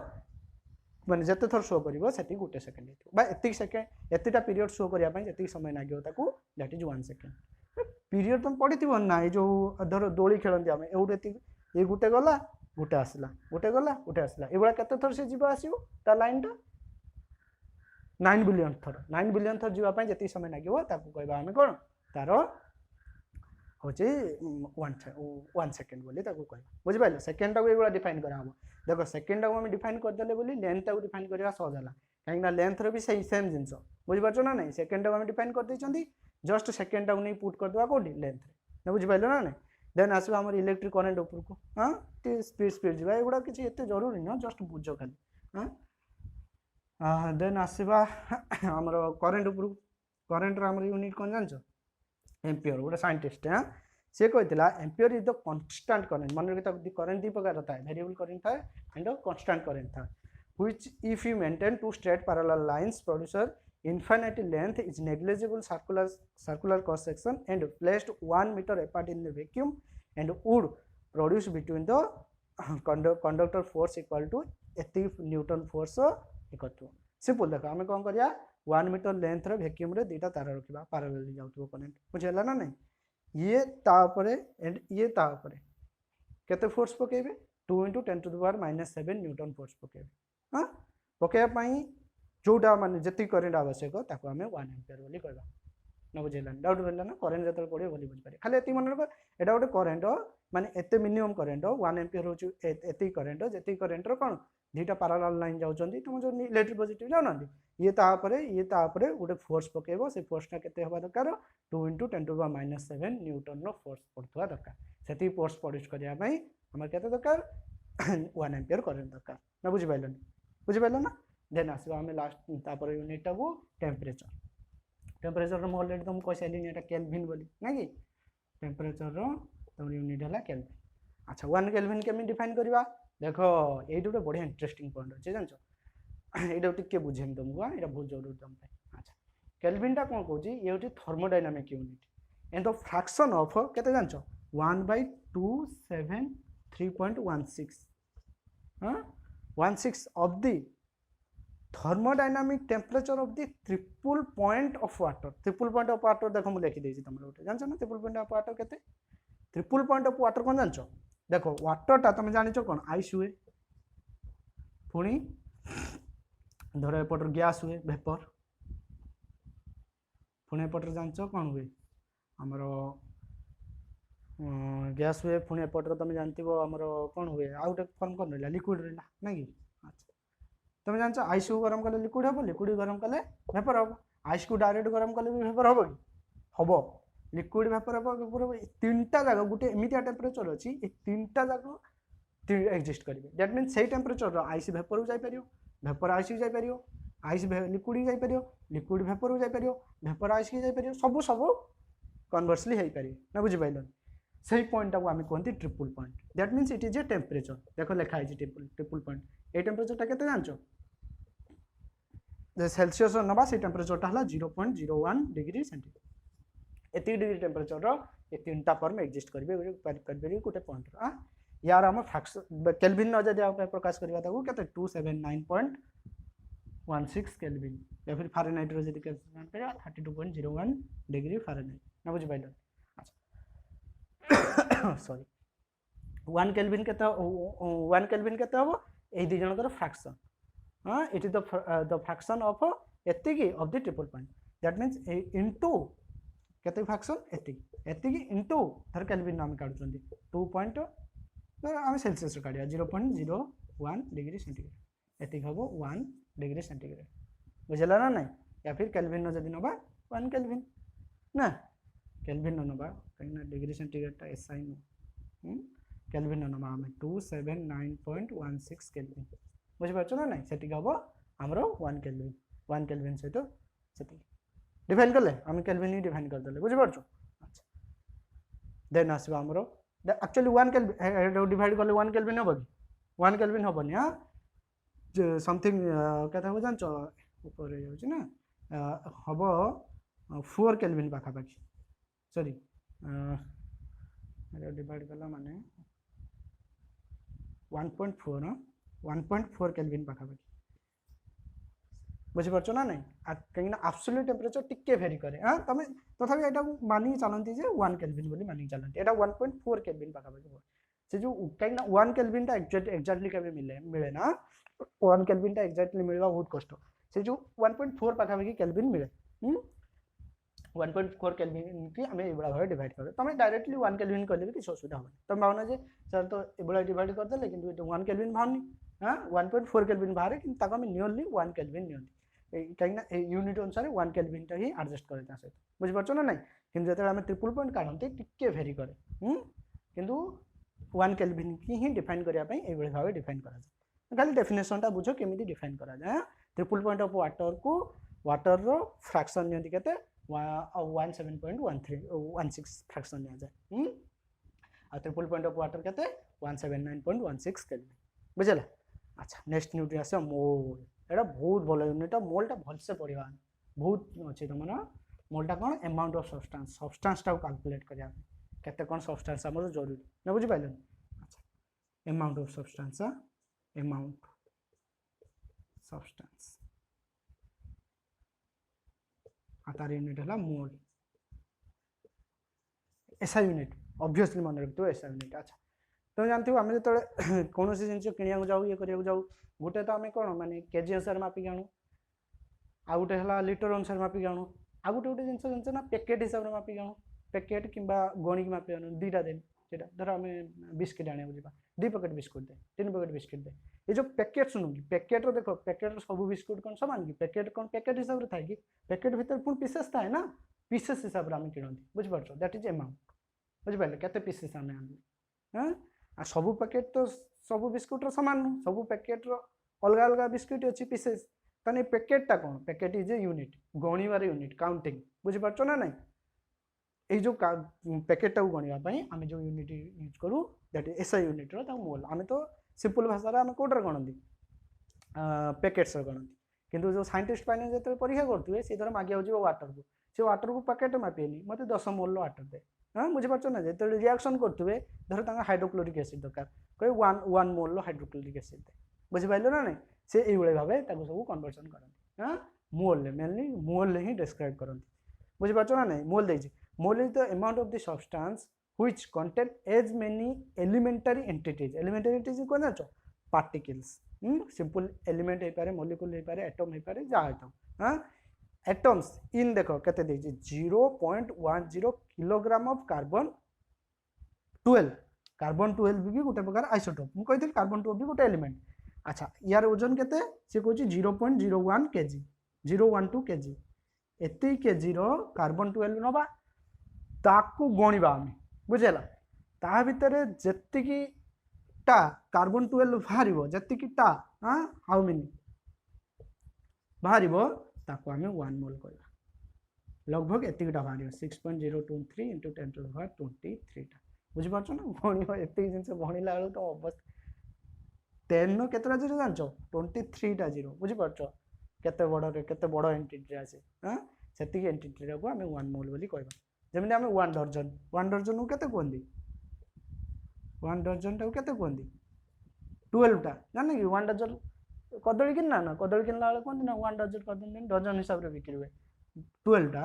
माने जते थर शो करिवो सेति गुटे सेकंड बा एतिक सेकंड एतिटा पीरियड शो करिया पई जति समय लागियो ताकू दैट इज 1 सेकंड पीरियड तुम पढिथिबो ना ए जो धर दोली खेलंती हम एउडे ए गुटे गला गुटे आसला एबा केते थर से जीवा आसीबो ता लाइन ता 9 बिलियन थर जीवा पई जति समय लागियो ताकू कहबा हम कोन तारो होचे 1 सेकंड बोली ताकू कहबा बुझि पाइले सेकंड ता एबा डिफाइन करा हम देखो सेकंड टा हम डिफाइन कर देले बोली लेंथ टा डिफाइन करबा सहज होला काहे ना लेंथ रो भी सही सेम जिंस बुझि पाछो ना नहीं सेकंड टा हम डिफाइन कर दैछंती जस्ट सेकंड टा नै पुट कर देबा कोडी लेंथ ना बुझि पाइलो ना नहीं देन आसबा हमर इलेक्ट्रिक करंट ऊपर को हां टी स्पीड जीवा एगुडा किछि एते जरूरी न जस्ट बुझो खाली हां देन आसबा हमर करंट ऊपर करंट रो हमर यूनिट कोन जानछो एम्पियर गोटे साइंटिस्ट हां से कहता ampere is the constant current मन रखता करंट दी प्रकार था वेरिएबल करंट था एंड कांस्टेंट करंट था which if you maintain two straight parallel lines producer infinite length is negligible circular cross section and placed 1 meter apart in the vacuum and would produce between the conductor force equal to 80 Newton force equal to simple देखो आम कौन करिया 1 metre length रे vacuum रे दुटा तार रखिबा parallel जाउतबो current बुझेला ना नहीं ये ता ऊपर एंड ये ता ऊपर केते फोर्स पकेबे 2 * 10⁻⁻7 न्यूटन फोर्स पकेबे हां पकेया पई जोटा माने जति करंट आवश्यक ताको हमें 1 एम्पियर बोली कहबा न बुझेला डाउट भेला ना करंट जतल पड़े बोली बुझ पारे खाली एति मन रख एटा गोटे करंट माने एते मिनिमम करंट 1 एम्पियर होची एति करंट जति करंट रो कोन दुटा पैरेलल लाइन जाउचंदी तुम जो इलेक्ट्रिक पॉजिटिव जाउनंदी ये ता ऊपर गोटे फोर्स पकेबो से फोर्सटा केते होबा दरकार 2 * 10⁻⁷ न्यूटन नो फोर्स पड़थवा दरकार सेति फोर्स प्रोड्यूस करिया पई हमर केते दरकार 1 एम्पियर करंट दरकार ना बुझि पाइलो ना देन आसबा हमें लास्ट तापर यूनिट टा को टेम्परेचर रो ऑलरेडी तुम कह साइलिन एटा केल्विन बोली ना कि टेम्परेचर रो तुम यूनिट हला केल्विन अच्छा 1 केल्विन केमि डिफाइन करबा देखो एई दुटे बढ़िया इंटरेस्टिंग पॉइंट अछि जानछो एटा टिके बुझेम तुमको एटा बहुत जरूरी तुम पे अच्छा केल्विन टा कोन कहूची ये होची thermodynamic unit and the fraction of केते जानछो 1/273.16 हां 16 of the thermodynamic temperature of the triple point of water देखो मु लिखि देछि तमरो उठे जानछो ना ट्रिपल पॉइंट ऑफ वाटर केते ट्रिपल पॉइंट ऑफ वाटर कोन जानछो देखो वाटर टा तुम जानिछो कोन आइस हुए पुणी धर एपटर गैस हुए वेपर पुणी एपटर जानछो कोन हुए हमरो गैस हुए पुणी एपटर तुम जानथिबो हमरो कोन हुए आउट फॉर्म कोन रहला लिक्विड रहला ना कि अच्छा तुम जानछो आइस को गरम कले लिक्विड हबो लिक्विड गरम कले वेपर हबो आइस को डायरेक्ट गरम कले भी वेपर हबो कि हबो लिक्विड वेपर हबो वेपर तीनटा जगह गुटे एमितिया टेम्परेचर अछि ए तीनटा जगह एग्जिस्ट करिवे दैट मींस सेही टेम्परेचर रो आइस वेपर जाय परियो वेपर आइस जाय परियो आइस लिक्विड जाय परियो लिक्विड वेपर जाय परियो वेपर आइस जाय परियो सब कन्वर्सली हेई परियो ना बुझि पाइलो सही पॉइंट को आम कहते triple point that means it is a temperature देखो लिखा है ट्रिपल पॉइंट ये टेम्परेचर केते जानछो सेल्सियस नबा से टेम्परेचर हला 0.01 डिग्री सेंटीग्रेड एति डिग्री टेम्परेचर रो ये तीनटा फॉर्म एग्जिस्ट करबे गोटे पॉइंट हां यार हम फ्रैक्शन केल्विन न जदि आप प्रकाश करबा ताको केते 279.16 केल्विन या फिर फारेनहाइट रो जदि कैलकुलेट करिया 32.01 डिग्री फारेनहाइट ना बुझ पाइलो अच्छा सॉरी 1 केल्विन केते हबो ए दि जनकर फ्रैक्शन हां it is the fraction of एतिकी of the triple point that means into केते फ्रैक्शन एतिकी इनटू धर केल्विन नाम काढुचंदी 2 पॉइंट हम सेल्सियस काढिया 0.01 डिग्री सेंटीग्रेड एतिक हबो 1 डिग्री सेंटीग्रेड बुझला ना नहीं या फिर केल्विन न जदि नबा 1 केल्विन ना केल्विन न नबा कहिना डिग्री सेंटीग्रेड ता एसआई नो केल्विन न नबा हम 279.16 केल्विन बुझ पाछो ना नहीं सेटिक हबो हमरो 1 केल्विन सहित सेटिक डिफाइन कले आम केल्विन ही डिफाइन करदे बुझिपार। अच्छा देन आसो आमर एक्चुअली 1 केल्विन डिवाइड कले 1 केल्विन हम कि 1 केल्विन हेनी। हाँ समथिंग क्या जान ऊपर ना हम 4 केल्विन पाखापाखि सॉरी डिवाइड कला माने 1.4 1.4 केल्विन पाखापाखि बुझीपार ना नहीं कहीं एब्सोल्यूट टेम्परेचर टिके भेरी करे। हाँ तुम तथापि एटा मानिक चलती जे 1 केल्विन बोली मानिक चलती एटा 1.4 केल्विन पाखापाखि से जो कहीं 1 केल्विन टा एक्जाक्टली केबे मिले ना 1 केल्विन टा एक्जाक्टली मिलवा बहुत कष्ट से जो 1.4 पाखापाखि केल्विन मिले 1.4 केल्विन की आम ये भाव डिवाइड कर तुम डायरेक्टली 1 केल्विन कहले भी किसी असुविधा होनी तुम भावना जे सर तो ये डिवाइड करदे कि 1 केल्विन बाहरनी। हाँ 1.4 केल्विन बाहर कि आम नियरली 1 केल्विन नि कहीं यूनिट अनुसार 1 केल्विन टा ही एडजस्ट करे सहित बुझीपार ना नहीं कि जो आम ट्रिपल पॉइंट काढ़ते टिके भेरी करे किंतु 1 केल्विन की ही डिफाइन करने ये भाव डिफाइन करा खाली डेफिनेशन टा बुझ केमी डिफाइन करा जाए। ट्रिपल पॉइंट ऑफ वाटर को वाटर रो फ्रैक्शन नियंती केते 17.16 फ्रैक्शन निया जाए आ ट्रिपल पॉइंट ऑफ वाटर केते 179.16 केल्विन बुझला। अच्छा नेक्स्ट यूनिट आसे मोल एटा बहुत भल यूनिट मोलटा भलसे पढ़ा बहुत अच्छे तुम मोलटा कौन अमाउंट ऑफ सब्सटेंस सब्सटेंस टा कैलकुलेट करिया केते कौन सब्सटेंस हमर जरूरी ना बुझी पाइलन। अच्छा amount of substance amount substance तार यूनिट है मोल एसआई यूनिट ऑब्वियसली मन रखियो एसआई यूनिट। अच्छा तुम जानते हो आम जो कौन सी जिन किणा जाऊ ये करा जाऊ गोटे तो आम कौन माने केजी अनुसार मापिक आणु आ गोटे है लिटर अनुसार मापिक आणु आ गोटे गोटे जिन जिन ना पैकेट हिसाब से मापिक आणु पैकेट कि गणिक मापि आणु दुईटा दिन से धर आम बिस्किट आने जा 2 पैकेट बिस्कुट दे 3 पैकेट बिस्किट दे ये जो पैकेट सुनु कि पैकेट देख पैकेट सब बिस्कुट कौन सामान कि पैकेट कौन पैकेट हिसाब से थाए कि पैकेट भीतर पुणी पीसेस थाए ना पीसेस हिसाब से आम किणती बुझीपार दैट इज अमाउंट बुझिपारे केते पीसेस आम आनी। हाँ आ सब पैकेट तो सब बिस्कुट सामान सब पैकेट अलग अलग बिस्कुट अच्छी पीसेस ताने पैकेटा कौन पैकेट इज ए यूनिट गणिबार यूनिट काउंटिंग बुझीपार ना नहीं ये जो पैकेटा को गणवाई आम जो यूनिट यूज करूँ that is SI unit mole आम तो सिंपल भाषा आम कौटर गणती पैकेट्स गणती किंतु जो साइंटिस्ट मैंने जो परीक्षा करुवे सी धर मागे वाटर को से वाटर को पैकेट मापेनि मत 10 मोल वाटर दे। हाँ बुझीपार ना जो रिएक्शन करुवे धर हाइड्रोक्लोरिक एसिड दरकार कहे 1 मोल हाइड्रोक्लोरिक एसिड दे बुझीपारे ना नहीं से ये भाव सब कन्वर्सन करते। हाँ मोल मेनली मोल ही डिस्क्राइब करते बुझीपार ना नहीं मोल देजी mole is the amount of the substance which contain as many elementary entities कौन जान पार्टिकल्स सिंपल एलिमेंट हो पारे मॉलिक्यूल हो पारे एटम हो पारे जहाँ हो। हाँ एटम्स इन देख केते 0.10 किलोग्राम ऑफ कार्बन 12 भी गोटे प्रकार आइसोटोप मुझे कही कार्बन 12 भी गोटे एलिमेंट। अच्छा यार ओजन केते से कहूँ 0.01 केजी 012 केजी एति केजी कार्बन 12 नवा ताकू गणिबा आम बुझेला ता भितर जेतिकीटा कार्बन 12 बाहर जेतिकीटा हाँ हाउ मेनी बाहर ताको आम 1 मोल कहवा लगभग एतिकीटा बाहर 6.023 इंटू 10 to the power 23 बुझीपार ना गणिब एति जिन गणिला बेलू तो अवस्था 10 केतटा जीरो जान 23टा जीरो बुझीपार केते बड़ एंटिटी आसे। हाँ से एंटिटी को आम 1 मोल बोली कहवा जमी आम 1 डर्जन को केते कहते 1 डर्जन टाक केते कहते 12टा जान कि 1 डर्जन कदली किना ना कदली किनला बेले कहते ना 1 डर्जन कर डर्जन हिसाब से बिक्री हुए 12टा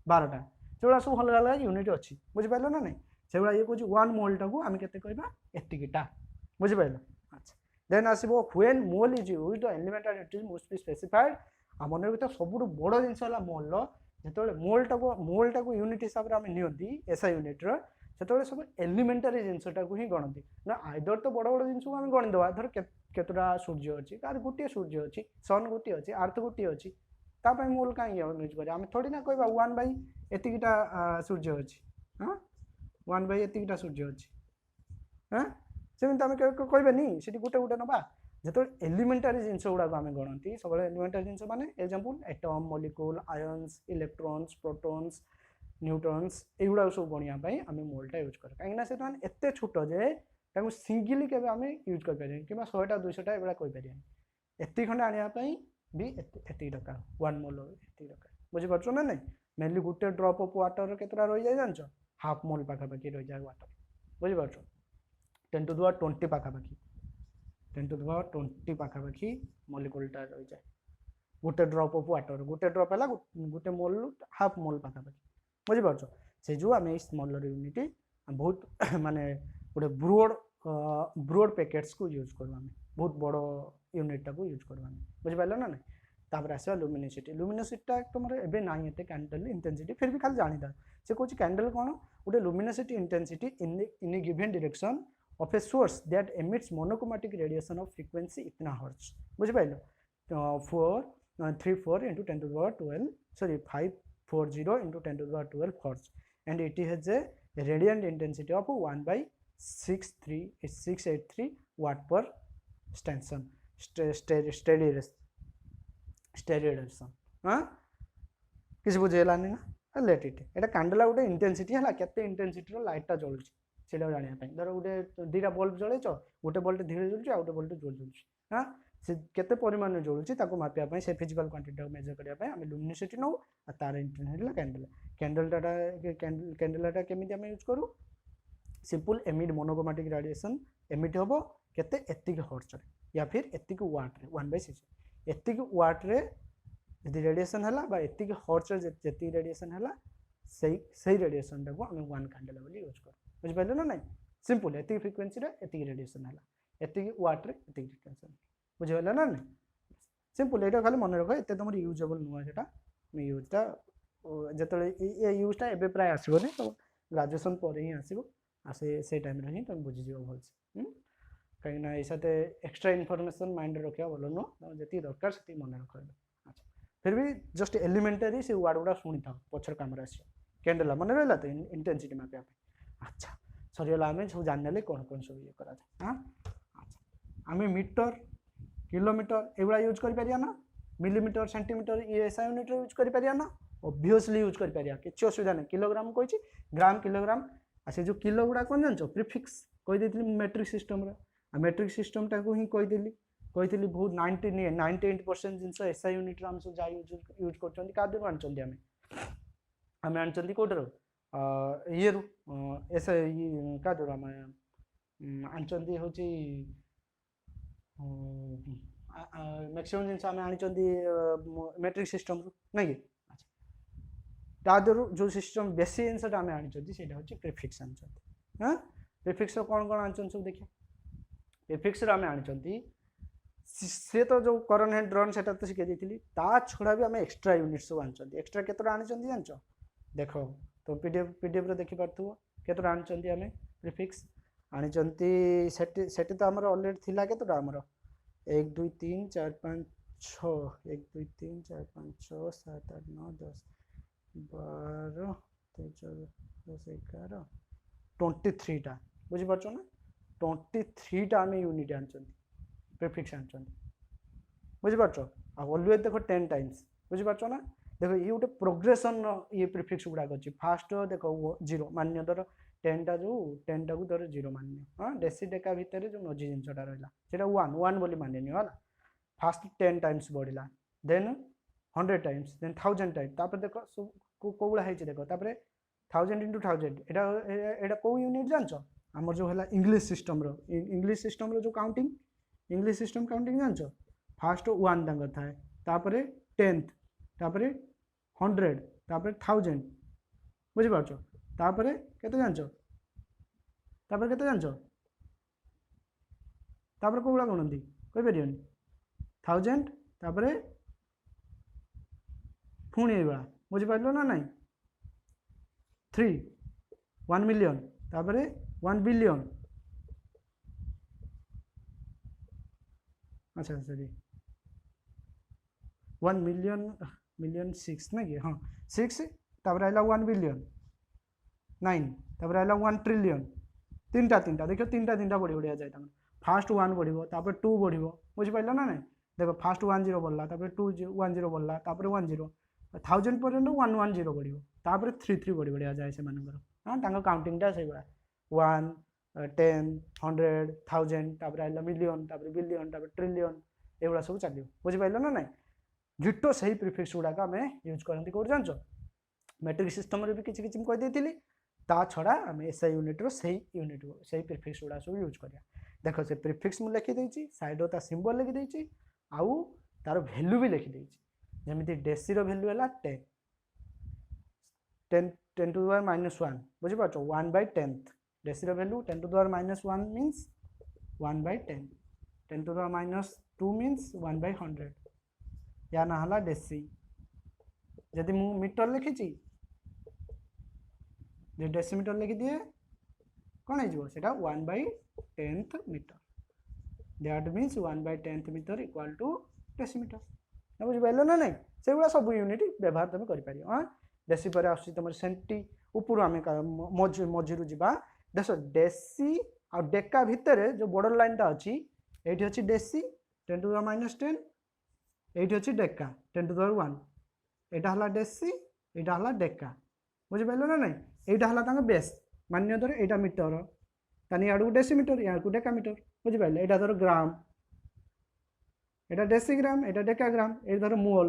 12टा से सब अलग अलग यूनिट अच्छी बुझीपार ना नहीं से ये कौन 1 मोलटा को आम केते कहबा एतिकीटा बुझीपार। अच्छा देन आसो when mole is used the elemental entity must be specified आ मन भर सब बड़ जिन मोल जो मोलटा को यूनिट हिसाब से आम नियंती एसआई यूनिट्र से सब एलिमेंटारी जिनटा को ही गणती ना आइदर तो बड़ बड़ जिन को आम गणिदेवा धर केतटा सूर्य अच्छी कार गोटे सूर्य अच्छी सन गोटे अच्छी अर्थ गोटे अच्छी तापाई मोल कहीं यूज करें आम थोड़ी ना कहवा 1 बाई एतिकीटा सूर्य अच्छी। हाँ 1 बाई एतिकीटा सूर्य अच्छी। हाँ सेमती आम कहबनी से गोटे गोटे नवा जो एलिमेंटारी जिनस गुड़ा आम गणती सब एलिमेंटारी जिनस माने example atom molecule ions electrons protons neutrons एगुड़ा सब गणिया आम मोलटा यूज कर कहीं एत छोट जे सिंगली के यूज कर कि 100टा 200टा एगुड़ा कहीपर एति खंडे आने भी एति दरकार 1 मोल एति दरकार बुझीपार ना नहीं मेनली गोटे ड्रप ऑफ वाटर केतटा रही जाए जान हाफ मोल पाखापाखि रही जाए वाटर बुझीपार 10 to the power 20 पाखापाखि 10 to the power 20 पाखापाखि मॉलिक्यूलटा रही जाए गोटे ड्रप ऑफ वाटर गोटे ड्रप है गोटे मोल हाफ मोल पाखापाखि बुझीपार से जो आम स्मॉलर यूनिट बहुत माने गोटे ब्रोड पैकेट्स को यूज करवा बहुत बड़ यूनिटा को यूज करवा बुझीपार ना नहीं तापर आस लुमिनोसिटी तुम एवं ना ये कैंडल इंटेंसिटी फिर भी खाली जानी था से कौन कैंडल कौन गोटे luminosity intensity in a given direction of a source that emits monochromatic radiation of frequency इतना हर्ट्ज बुझीपार 434 into 10 to the power 12 sorry 540 into 10 to the power 12 hertz and it has a radiant intensity of 1/683 watt per stanson steady radiation हाँ किसी बुझेलानी ना let it Etah candle गोटे intensity है केते intensity लाइटा जलुची से जानापी धर गोटे दुईटा बल्ब जलैच गोटे बल्ब धीरे जलुची आ गोटे बल्ब जोर जलुची हाँ से केते परिमाण जलुची मापिया से फिजिकल क्वांटिटी मेजर करने आम लुमिनोसिटी नौ तार इंटेंसिटी कैंडल कैंडलटा केमी आम यूज करूँ simple emit monochromatic radiation emit हम केते एतिक हर्ट्ज या फिर एतिक वाट रे 1/6 एतिक वाट रे यदि रेडिएशन है एतिक हर्ट्ज जी रेडिएशन है से रेडिएशन टाक आम 1 कैंडल बोली यूज कर बुझिपारे ना नहीं सिंपल एतिक फ्रिक्वेंसी रे एतिक रेडिएशन है एतिक वाट रे एतिक रेडिएशन बुझिपारे ना नहीं सिंपल ये खाली मन रख एत तुम यूजेबल नुह से यूजटा जो यूजटा एवं प्राय आसबनी तो ग्राजुएसन पर ही आसो से टाइम ही तुम बुझीज भलसे कहीं साथे एक्सट्रा इनफॉरमेशन माइंड रखा भल नुह जी दरकार से मन रख अच्छा फिर भी जस्ट एलिमेंटारी से वार्ड गुड़ा शुणी था पचर कम आस कैंडल मन रहा तो इंटेंसिटी मापा अच्छा सरीगला आम सब जान कौन कौन सब ये करा हाँ अच्छा आम मीटर किलोमीटर एगुड़ा यूज कर ना मिलीमीटर सेंटीमीटर ये एसआई यूनिट यूज कर ना ऑब्वियसली यूज कर किसी असुविधा नहीं किलोग्राम कही ग्राम किलोग्राम आ से जो किलो गुड़ा कौन जान प्रिफिक्स कहीदी मेट्रिक सिस्टम मेट्रिक सिस्टम टाक ही कहीदी बहुत 98% जिन एसआई यूनिट आम सब जा यूज कर आम आनी कौटर ये एस क्या आम आनी हूँ मैक्सिमम जिन आम आनी मेट्रिक सिस्टम रू नहीं कि तादर जो सिस्टम बेसी जिनसा आम आनी से हूँ प्रिफिक्स आनी हाँ प्रिफिक्स कौन कौन आनी सब देखिए प्रिफिक्स आम आनी से तो जो करन हैंड ड्रन से तो शिखे दी ता छड़ा भी आम एक्सट्रा यूनिट सब आनी एक्सट्रा केतटा आनी जान देख तो पीडीएफ रे देखि पारथुव केतटा आनी आम प्रिफिक्स आनी से तो आमर ऑलरेडी थिला केतटा आमर 1 2 3 4 5 6 1 2 3 4 5 6 7 8 9 10 12 13 14 11 23टा बुझीपार ना 23टा आम यूनिट आनी प्रिफिक्स आनी बुझीपार ऑलवेज देख 10 टाइम्स बुझीपार ना देखो ये गोटे प्रोग्रेसन ये प्रिफिक्स गुड़ाक अच्छी फास्ट देख 0 मान्य धर 10टा जो 10टा को धर 0 मान्य हाँ डेसी डेका भितर जो मझी जिनसा रहा से 1 बोली माननी है फास्ट 10 टाइम्स बढ़ला देन 100 टाइम्स देन 1000 टाइम्स तापर देख कौड़ा है देख तापर 1000 into 1000 एटा कौ यूनिट जान आमर जो है इंग्लिश सिस्टम रो जो काउंटिंग इंग्लिश सिस्टम काउंटिंग जान फास्ट 1 डांगर थाए तापर 10th तापर 100 तापर 1000 बुझीपार तापर केते जान तापर केते जान तापर कौड़ा गणती कही पारे 1000 तापर पुणी ये बुझीपार ना नाई 3 1 मिलियन तापर 1 बिलियन अच्छा सॉरी 1 मिलियन 6 ना कि हाँ 6 तापर आइला 1 बिलियन 9 तापर आइला 1 ट्रिलियन 3टा देखियो 3टा बढ़िया बढ़िया जाए फास्ट 1 बढ़िबो तापर 2 बढ़िबो बुझि पाइलो ना नहीं देखो फास्ट 1 0 बढ़ला तापर 2 1 0 बढ़ला तापर 1 0 1000 पर्यंत 1 1 0 बढ़िबो तापर 3 3 बढ़ि बढ़िया जाए से मानकर हां तांको काउंटिंग टा सेबा 1 10 100 1000 तापर आइला मिलियन तापर बिलियन तापर ट्रिलियन एगुड़ा सब चलियो बुझि पाइलो ना नहीं डिटो सही प्रीफिक्स गुड़ा आम यूज करती कौट जान मैट्रिक सिस्टम भी किसी किसी कही देती ता छड़ा आम एसआई यूनिट्र से यूनिट से प्रीफिक्स गुड़ा सब यूज करिया देख से प्रीफिक्स मुझे लिखिदेची साइड ता सिंबल लिखिदेची आउ तार वैल्यू भी लिखिदेची जमी डेसी वैल्यू है 10 10 10 टू द पावर -1 बुझीपार 1/10 deci value 10 to the power -1 means 1/10 10 to the power -2 means 1/100 या ना हला डेसी जदि मु मीटर लिखी डेसीमीटर लिखि दिए कौन है सेटा 1/10 metre that means 1/10 metre equal to decimetre ना बुझी पाइलो ना नहीं से गुड़ा सब यूनिट व्यवहार तुम कर पारियो हां डेसी पर आसी तुम सेंटी ऊपर आम मझिरु जीवा देख डेसी आ डेका भितर जो बॉर्डर लाइन टा अच्छी एठी अच्छी डेसी 10 टू द -10 एठी अच्छी डेका 10 टू द पावर 1 एटा हला डेसी एटा हला डेका बुझी पाइलो ना नहीं एटा हला तांग बेस मान्य धर एटा मीटर तानी याडू डेसीमीटर याडू डेकामीटर बुझी पाइलो एटा धर ग्राम एटा डेसीग्राम एटा डेकाग्राम ए धर मोल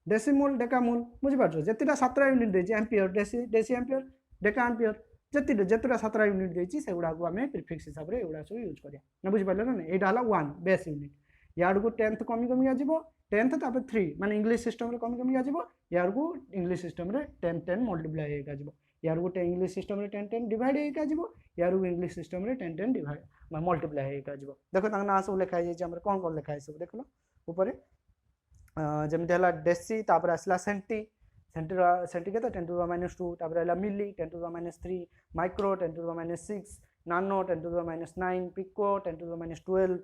डेसीमोल डेकामोल बुझी पारछो जेतिटा 17 यूनिट देछि ampere deci ampere deca ampere जेतिटा 17 यूनिट देछि सेगुडा को हमें प्रीफिक्स हिसाब रे एगुडा सब यूज करिया ना बुझी पाइलो ना एटा हला 1 बेस यूनिट यार को 10th कमी कमी आ जीवो 10th तापर 3 माने इंग्लिश सिस्टम रे कमी कमी आ जीवो यार को इंग्लिश सिस्टम रे 10 10 मल्टीप्लाई हेका जीवो यार को इंग्लिश सिस्टम रे 10 10 डिवाइड हेका जीवो यार को इंग्लिश सिस्टम रे 10 10 डिवाइड मल्टीप्लाई हेका जीवो देखो तांग ना सब लिखा जाय हमर कोन कोन लिखा है सब देखलो ऊपर जेमते हला डेसी तापर आसला सेंटी सेंटी के 10 टू द -2 तापर हला milli 10 to the -3 micro 10 to the -6 nano 10 to the -9 pico 10 to the -12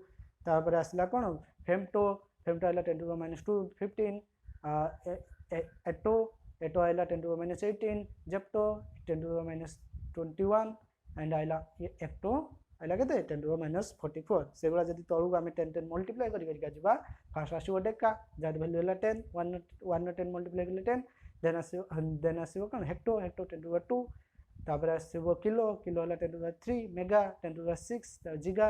तापर आसला कौन फेमटो फेमटो आइला 10 टू द -2 15 एटो एटो आइला 10 to the -18 zepto 10 to the -21 and आइला एक्टो आइला केते 10 टू द -44 सेगुला जदी तळु आमे 10 10 मल्टीप्लाई करि करि जिबा फर्स्ट आसीबो डेका जाद वैल्यू हला 10 1 10 मल्टीप्लाई करले 10 देन आसीबो कोन हेक्टो हेक्टो 10 टू द 2 तापर आसीबो किलो किलो हला 10 to the 3 mega 10 to the 6 giga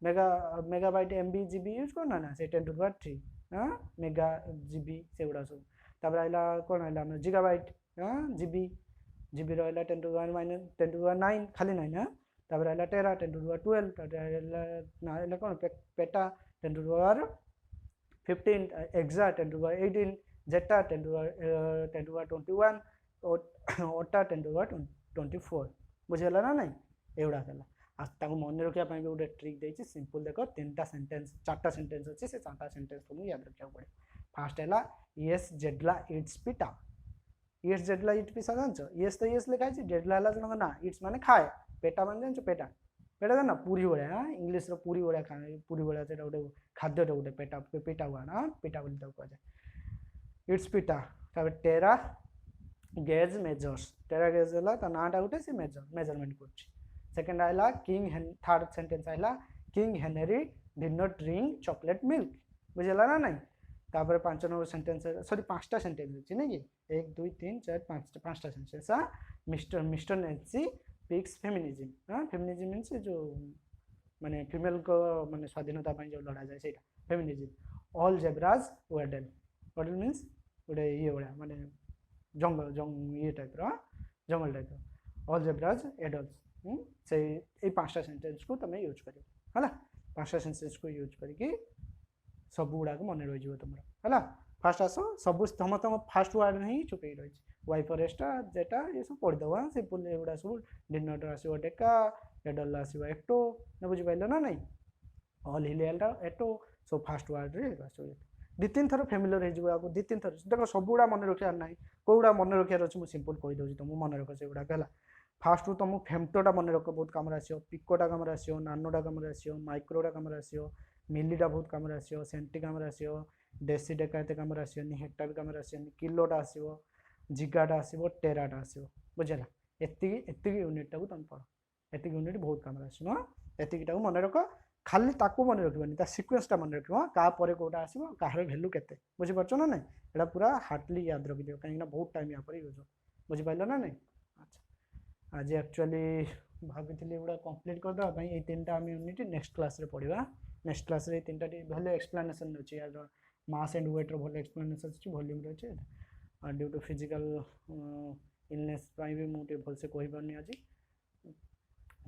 mega megabyte MB GB use करना ना से 10 टू द 3 हां मेगा जीबी सेगुडा सब तापर आइला कोन आइला हम जिगाबाइट हां जीबी जीबी रहला 10 टू द -10 टू द 9 खाली 9 हां तापर आइला टेरा 10 टू द 12 तापर आइला ना आइला कोन peta 10 to the 15 exa 10 to the 18 zetta 10 to the 21 yotta 10 to the 24 बुझेला ना नहीं एवडा कला आज मन रखा गोटे ट्रिक देती सिंपल देख 3टा सेंटेंस 4टा सेंटेंस अच्छे से 4टा सेंटेंस तुमको याद रखा पड़े फास्ट है येस जेडला इट्स पिटा येस जेडला इट पिसा जान येस तो येस लिखाई जेडला जन ना इट्स माने खाए पेटा मान जान पेटा पेटा जान पूरी भाया इंग्लीश पूरी भाया खाए पूरी भाया से गोटे खाद्य गोटे पेटा पेटा हुआ पेटा बोली कहुए it's peta tera gauge measures tera gauge है नाटा गोटे से मेजरमेंट कर सेकेंड आइला किंग थर्ड सेंटेंस आइला King Henry did not drink chocolate milk बुझेला ना नहीं तापर 5 नंबर सेंटेंस सॉरी 5टा सेंटेंस अछि नै कि 1 2 3 4 5टा sentence Mister Nancy picks feminism हां फेमिनिज्म मींस जो माने फीमेल को माने स्वाधीनता पई जो लड़ा जाय सेटा फेमिनिज्म ऑल जेब्रास वेडल वेडल मींस ओडे ये बडा माने जंगल ये टाइप रो जंगल टाइप ऑल जेब्रास एडल्ट्स से ये 5टा सेंटेंस को तुम यूज कर है 5टा सेंटेंस को यूज करके सब गुड़ाक मन रही तुम है फास्ट आस सब तुम तुम फास्ट वर्ड ही चुपे रही वाई फॉरेस्टा जेटा ये सब पढ़ीदेव सिंपल एगुड़ा सब डिनर आसो डेका एडल आसो एक्टो ना बुझी पाइल ना नहीं ऑल हिल एटो सब फास्ट वर्ड रे आसो 2-3 थर फेमिलियर हो 2-3 थर देख सब गुड़ा मन रखार ना कौड़ा मन रखार अच्छे मुझे सिंपल कहीदे तुम मन रख से गुड़ाक है फास्ट तुम फेमटोटा मन रख बहुत कम आसो पिकोटा कम आसो नानोटा कम आसो माइक्रोटा कम आसो मिलीटा बहुत कम आसो सेंटी कम आसो डेसी डेका एत कम आसोनी हेक्टा भी कम आसोनी किलोटा आसो जिगाटा आसो टेराटा आसो बुझेगा एति यूनिटा को तुम पढ़ एतिक यूनिट बहुत काम आसो हाँ एतिकटा मन रख खाली ताकू मन रखिबनी ता सीक्वेंसटा मन रखिब हाँ का परे कोटा आसीबो कहार वैल्यू केते बुझी पारछो ना नहीं एटा पूरा हार्डली याद रखि दियो काहे ना बहुत टाइम या पर यूज हो बुझी पाइलो ना नहीं अच्छा आज एक्चुअली भाभी एगुड़ा कंप्लीट करदे भाई ये तीन टा हम यूनिट नेक्स्ट क्लास रे पढ़िबा नेक्स्ट क्लास रे तीन टा भले एक्सप्लेनेशन अछि यार मास एंड वेट रो भले एक्सप्लेनेशन अछि वॉल्यूम रो अछि ड्यू टू फिजिकल इलनेस भी मुझे भलसे कही पारनी आज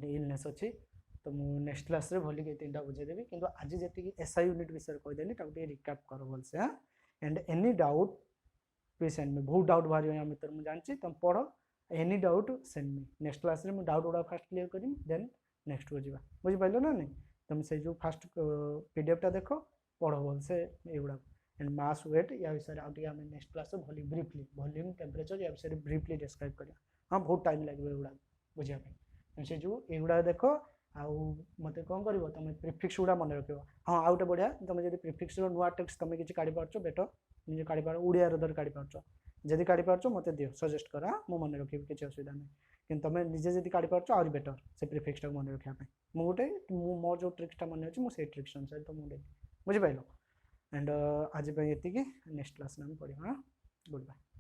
इलनेस अच्छी तो मु नेक्स्ट क्लास रे भली के तीन टा बुझेदेवी किंतु आज जी एसआई यूनिट विषय कहीदेली रिकाप कर भलसे हाँ and any doubt please send me बहुत डाउट बाहर या मित्र मुझे जानची तुम पढ़ any doubt send me next class रे मु डाउट गुड़ा फास्ट क्लियर करी देन नेक्स्ट को जीवा बुझी पाइलो ना नहीं तुम से जो फास्ट पीडीएफ टा देखो पढ़ भलसे एगुड़ा एंड मास वेट या विषय आगे आम नेक्स्ट क्लास भली ब्रीफली वॉल्यूम टेम्परेचर या विषय ब्रीफली डिस्क्राइब करिया हाँ बहुत टाइम लगे एगुड़ा बुझापी से जो एगुड़ा देख आउ मत कौन कर तुम प्रिफिक्स गुड़ा मन रख हाँ आउटे बढ़िया तुम जब प्रिफिक्स नुआ टेक्स्ट तुम किसी काढ़ी पार्छ बेटर निजे काढ़ी पार उड़िया धर काढ़ी पार्छ जदि काढ़ी पार्छ मत दियो सजेस्ट कर मु मन रखी किसी असुविधा नहीं कि तुम निजे जब काढ़ी पार्छ आहरी बेटर से प्रिफिक्स मन रखापी मुझे मोर जो ट्रिक्सटा मन अच्छे मुझे ट्रिक्स अनुसार तुमको देवी बुझीपाल एंड आज ये नेक्स्ट क्लास में पढ़ा गुड बाय।